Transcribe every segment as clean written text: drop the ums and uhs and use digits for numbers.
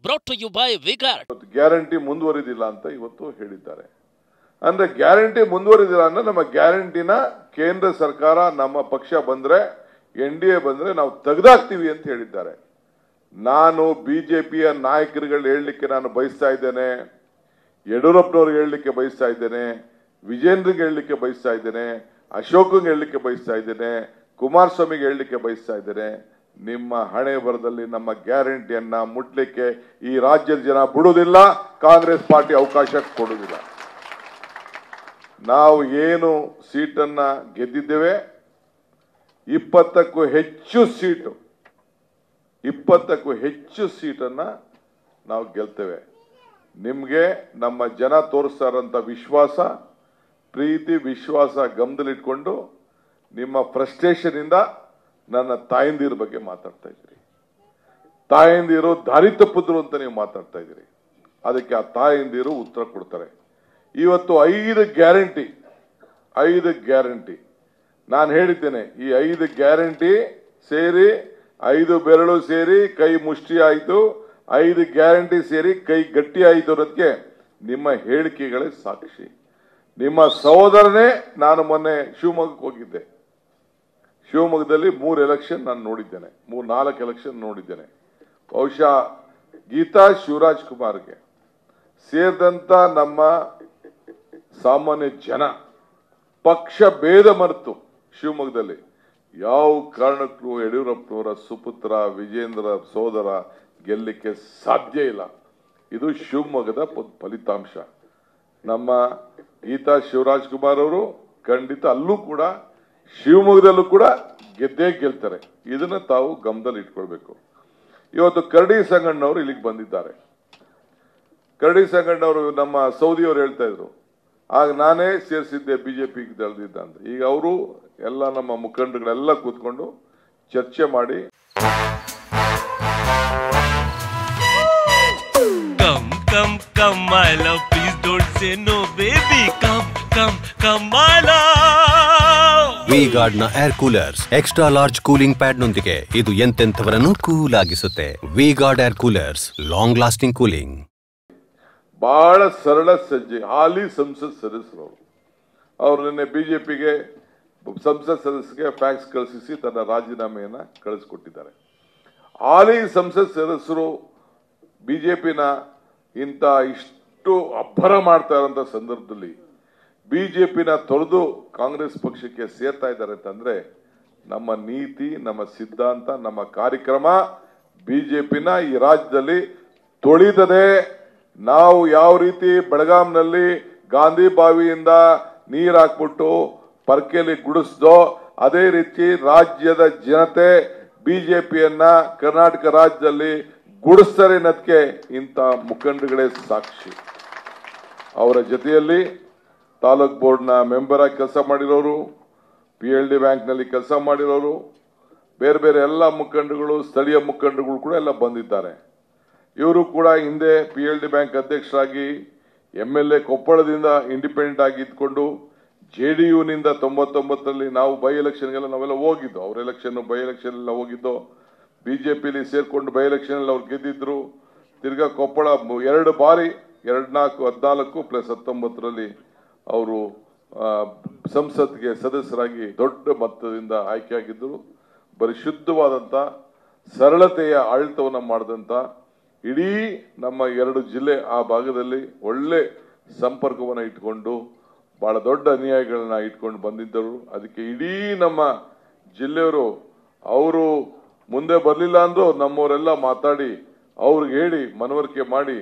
Brought to you by Vigard. Guarantee ಮುಂದುವರಿದಿಲ್ಲ ಅಂತ ಇವತ್ತು ಹೇಳಿದ್ದಾರೆ. ಅಂದ್ರೆ ಗ್ಯಾರಂಟಿ ಮುಂದುವರಿದಿಲ್ಲ ಅಂದ್ರೆ ನಮ್ಮ ಗ್ಯಾರಂಟಿನ ಕೇಂದ್ರ ಸರ್ಕಾರ ನಮ್ಮ ಪಕ್ಷ ಬಂದ್ರೆ NDA ಬಂದ್ರೆ ನಾವು ತೆಗೆದಾಕ್ತೀವಿ ಅಂತ ಹೇಳಿದ್ದಾರೆ. ನಾನು ಬಿಜೆಪಿಯ ನಾಯಕರುಗಳು ಹೇಳಲಿಕ್ಕೆ ನಾನು ಬಯಸ್ತಾ ಇದ್ದೇನೆ, ಯಡಿಯೂರಪ್ಪನವ್ರಿಗೆ ಹೇಳಲಿಕ್ಕೆ ಬಯಸ್ತಾ ಇದ್ದೇನೆ, ವಿಜೇಂದ್ರಿಗೆ ಹೇಳಲಿಕ್ಕೆ ಬಯಸ್ತಾ ಇದ್ದೇನೆ, ಅಶೋಕ್ಗೆ ಹೇಳಲಿಕ್ಕೆ ಬಯಸ್ತಾ ಇದ್ದೇನೆ, ಕುಮಾರಸ್ವಾಮಿಗೆ ಹೇಳಲಿಕ್ಕೆ ಬಯಸ್ತಾ ಇದ್ದೇನೆ. ನಿಮ್ಮ ಹಣೆ ಬರದಲ್ಲಿ ನಮ್ಮ ಗ್ಯಾರಂಟಿಯನ್ನ ಮುಟ್ಲಿಕ್ಕೆ ಈ ರಾಜ್ಯದ ಜನ ಬಿಡುವುದಿಲ್ಲ, ಕಾಂಗ್ರೆಸ್ ಪಾರ್ಟಿ ಅವಕಾಶ ಕೊಡುವುದಿಲ್ಲ. ನಾವು ಏನು ಸೀಟನ್ನ ಗೆದ್ದಿದ್ದೇವೆ 20ಕ್ಕೂ ಹೆಚ್ಚು ಸೀಟನ್ನ ನಾವು ಗೆಲ್ತೇವೆ. ನಿಮ್ಗೆ ನಮ್ಮ ಜನ ತೋರಿಸ್ತಾ ಇರೋಂಥ ವಿಶ್ವಾಸ, ಪ್ರೀತಿ, ವಿಶ್ವಾಸ ಗಮನದಲ್ಲಿಟ್ಕೊಂಡು ನಿಮ್ಮ ಫ್ರಸ್ಟ್ರೇಷನ್ ಇಂದ ನನ್ನ ತಾಯಂದಿರ ಬಗ್ಗೆ ಮಾತಾಡ್ತಾ ಇದ್ದೀರಿ. ತಾಯಂದಿರು ದಾರಿ ತಪ್ಪಿದ್ರು ಅಂತ ನೀವು ಮಾತಾಡ್ತಾ ಇದ್ದೀರಿ. ಅದಕ್ಕೆ ಆ ತಾಯಂದಿರು ಉತ್ತರ ಕೊಡ್ತಾರೆ. ಇವತ್ತು 5 ಗ್ಯಾರಂಟಿ ನಾನು ಹೇಳಿದ್ದೇನೆ. ಈ 5 ಗ್ಯಾರಂಟಿ ಸೇರಿ 5 ಬೆರಳು ಸೇರಿ ಕೈ ಮುಷ್ಟಿ ಆಯಿತು, 5 ಗ್ಯಾರಂಟಿ ಸೇರಿ ಕೈ ಗಟ್ಟಿ ಆಯಿತು ಅನ್ನೋದಕ್ಕೆ ನಿಮ್ಮ ಹೇಳಿಕೆಗಳೇ ಸಾಕ್ಷಿ. ನಿಮ್ಮ ಸಹೋದರನೇ, ನಾನು ಮೊನ್ನೆ ಶಿವಮೊಗ್ಗಕ್ಕೆ ಹೋಗಿದ್ದೆ. ಶಿವಮೊಗ್ಗದಲ್ಲಿ 3 ಎಲೆಕ್ಷನ್ ನಾನು ನೋಡಿದ್ದೇನೆ, 4 ಎಲೆಕ್ಷನ್ ನೋಡಿದ್ದೇನೆ. ಬಹುಶಃ ಗೀತಾ ಶಿವರಾಜ್ ಕುಮಾರ್ಗೆ ಸೇರಿದಂತ ನಮ್ಮ ಸಾಮಾನ್ಯ ಜನ ಪಕ್ಷ ಭೇದ ಮರೆತು ಶಿವಮೊಗ್ಗದಲ್ಲಿ ಯಾವ ಕಾರಣಕ್ಕೂ ಯಡಿಯೂರಪ್ಪನವರ ಸುಪುತ್ರ ವಿಜೇಂದ್ರ ಸೋದರ ಗೆಲ್ಲಲಿಕ್ಕೆ ಸಾಧ್ಯ ಇಲ್ಲ. ಇದು ಶಿವಮೊಗ್ಗದ ಫಲಿತಾಂಶ. ನಮ್ಮ ಗೀತಾ ಶಿವರಾಜ್ ಕುಮಾರ್ ಅವರು ಖಂಡಿತ ಅಲ್ಲೂ ಕೂಡ ಶಿವಮೊಗ್ಗದಲ್ಲೂ ಕೂಡ ಗೆದ್ದೇ ಗೆಲ್ತಾರೆ. ಇದನ್ನ ತಾವು ಗಮನದಲ್ಲಿ ಇಟ್ಕೊಳ್ಬೇಕು. ಇವತ್ತು ಕರಡಿ ಸಂಗಣ್ಣವರು ಇಲ್ಲಿಗೆ ಬಂದಿದ್ದಾರೆ. ಕರಡಿ ಸಂಗಣ್ಣವರು ನಮ್ಮ ಸೌದಿಯವರು ಹೇಳ್ತಾ ಇದ್ರು, ಆಗ ನಾನೇ ಸೇರಿಸಿದ್ದೆ ಬಿಜೆಪಿಗೆ ದಳದಿದ್ದ ಅಂತ. ಈಗ ಅವರು ಎಲ್ಲ ನಮ್ಮ ಮುಖಂಡಗಳೆಲ್ಲ ಕೂತ್ಕೊಂಡು ಚರ್ಚೆ ಮಾಡಿ ವಿಗಾರ್ಡ್ ನ air coolers extra large cooling pad ನೊಂದಿಗೆ ಇದು ಎಂತೆಂಥವರನ್ನು ಕೂಲ್ ಆಗಿಸುತ್ತೆ. V-Guard air coolers, long lasting cooling. ಬಹಳ ಸರಳ ಸಜ್ಜೆ. ಹಾಲಿ ಸಂಸತ್ ಸದಸ್ಯರು ಅವರು ನಿನ್ನೆ ಬಿಜೆಪಿಗೆ ಸಂಸತ್ ಸದಸ್ಯರಿಗೆ ಫ್ಯಾಕ್ಸ್ ಕಳಿಸಿ ತನ್ನ ರಾಜೀನಾಮೆಯನ್ನ ಕಳಿಸಿಕೊಟ್ಟಿದ್ದಾರೆ. ಹಾಲಿ ಸಂಸತ್ ಸದಸ್ಯರು ಬಿಜೆಪಿನ ಇಷ್ಟು ಅಬ್ಬರ ಮಾಡ್ತಾ ಇರೋಂಥ ಸಂದರ್ಭದಲ್ಲಿ ಬಿಜೆಪಿನ ತೊರೆದು ಕಾಂಗ್ರೆಸ್ ಪಕ್ಷಕ್ಕೆ ಸೇರ್ತಾ ಇದ್ದಾರೆ ಅಂತಂದ್ರೆ ನಮ್ಮ ನೀತಿ, ನಮ್ಮ ಸಿದ್ಧಾಂತ, ನಮ್ಮ ಕಾರ್ಯಕ್ರಮ ಬಿಜೆಪಿನ ಈ ರಾಜ್ಯದಲ್ಲಿ ತೊಳಿತದೆ. ನಾವು ಯಾವ ರೀತಿ ಬೆಳಗಾಂನಲ್ಲಿ ಗಾಂಧಿ ಬಾವಿಯಿಂದ ನೀರು ಹಾಕ್ಬಿಟ್ಟು ಪರ್ಕೆಯಲ್ಲಿ ಗುಡಿಸ್ದೋ ಅದೇ ರೀತಿ ರಾಜ್ಯದ ಜನತೆ ಬಿಜೆಪಿಯನ್ನ ಕರ್ನಾಟಕ ರಾಜ್ಯದಲ್ಲಿ ಗುಡಿಸ್ತಾರೆ ಅನ್ನೋದಕ್ಕೆ ಇಂಥ ಮುಖಂಡಗಳೇ ಸಾಕ್ಷಿ. ಅವರ ಜೊತೆಯಲ್ಲಿ ತಾಲೂಕ್ ಬೋರ್ಡ್ನ ಮೆಂಬರ್ ಆಗಿ ಕೆಲಸ ಮಾಡಿರೋರು, PLD ಬ್ಯಾಂಕ್ನಲ್ಲಿ ಕೆಲಸ ಮಾಡಿರೋರು, ಬೇರೆ ಬೇರೆ ಎಲ್ಲ ಮುಖಂಡಗಳು, ಸ್ಥಳೀಯ ಮುಖಂಡಗಳು ಕೂಡ ಎಲ್ಲ ಬಂದಿದ್ದಾರೆ. ಇವರು ಕೂಡ ಹಿಂದೆ PLD ಬ್ಯಾಂಕ್ ಅಧ್ಯಕ್ಷರಾಗಿ MLA ಕೊಪ್ಪಳದಿಂದ ಇಂಡಿಪೆಂಡೆಂಟ್ ಆಗಿ ಇದ್ಕೊಂಡು JDU-ನಿಂದ 99ರಲ್ಲಿ ನಾವು ಬೈ ಎಲೆಕ್ಷನ್ಗೆಲ್ಲ ನಾವೆಲ್ಲ ಹೋಗಿದ್ದು. ಅವ್ರ ಎಲೆಕ್ಷನ್ ಬೈ ಎಲೆಕ್ಷನ್ ಎಲ್ಲ ಹೋಗಿದ್ದು. ಬಿಜೆಪಿಲಿ ಸೇರ್ಕೊಂಡು ಬೈ ಎಲೆಕ್ಷನ್ ಅಲ್ಲಿ ಅವ್ರು ಗೆದ್ದಿದ್ರು. ತಿರ್ಗಾ ಕೊಪ್ಪಳ 2 ಬಾರಿ 14 ಪ್ಲಸ್ 19ರಲ್ಲಿ ಅವರು ಸಂಸತ್ಗೆ ಸದಸ್ಯರಾಗಿ ದೊಡ್ಡ ಮೊತ್ತದಿಂದ ಆಯ್ಕೆಯಾಗಿದ್ದರು. ಬರೀ ಶುದ್ಧವಾದಂತ ಸರಳತೆಯ ಆಡಳಿತವನ್ನು ಮಾಡಿದಂತ ಇಡೀ ನಮ್ಮ 2 ಜಿಲ್ಲೆ ಆ ಭಾಗದಲ್ಲಿ ಒಳ್ಳೆ ಸಂಪರ್ಕವನ್ನು ಇಟ್ಕೊಂಡು ಬಹಳ ದೊಡ್ಡ ಅನ್ಯಾಯಗಳನ್ನ ಇಟ್ಕೊಂಡು ಬಂದಿದ್ದರು. ಅದಕ್ಕೆ ಇಡೀ ನಮ್ಮ ಜಿಲ್ಲೆಯವರು ಅವರು ಮುಂದೆ ಬರಲಿಲ್ಲ ಅಂದ್ರೂ ನಮ್ಮವರೆಲ್ಲ ಮಾತಾಡಿ ಅವ್ರಿಗೆ ಹೇಳಿ ಮನವರಿಕೆ ಮಾಡಿ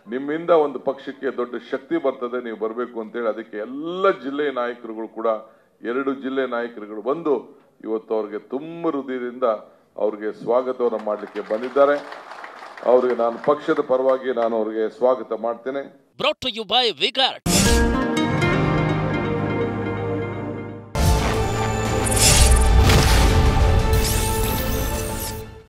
ನಿಮ್ಮಿಂದ ಒಂದು ಪಕ್ಷಕ್ಕೆ ದೊಡ್ಡ ಶಕ್ತಿ ಬರ್ತದೆ, ನೀವು ಬರಬೇಕು ಅಂತೇಳಿ ಅದಕ್ಕೆ ಎಲ್ಲ ಜಿಲ್ಲೆಯ ನಾಯಕರುಗಳು ಕೂಡ 2 ಜಿಲ್ಲೆ ನಾಯಕರುಗಳು ಬಂದು ಇವತ್ತು ಅವ್ರಿಗೆ ತುಂಬ ಹೃದಯದಿಂದ ಅವ್ರಿಗೆ ಸ್ವಾಗತವನ್ನು ಮಾಡಲಿಕ್ಕೆ ಬಂದಿದ್ದಾರೆ. ಅವರಿಗೆ ನಾನು ಪಕ್ಷದ ಪರವಾಗಿ ನಾನು ಅವರಿಗೆ ಸ್ವಾಗತ ಮಾಡ್ತೇನೆ. Brought to you by Vigard.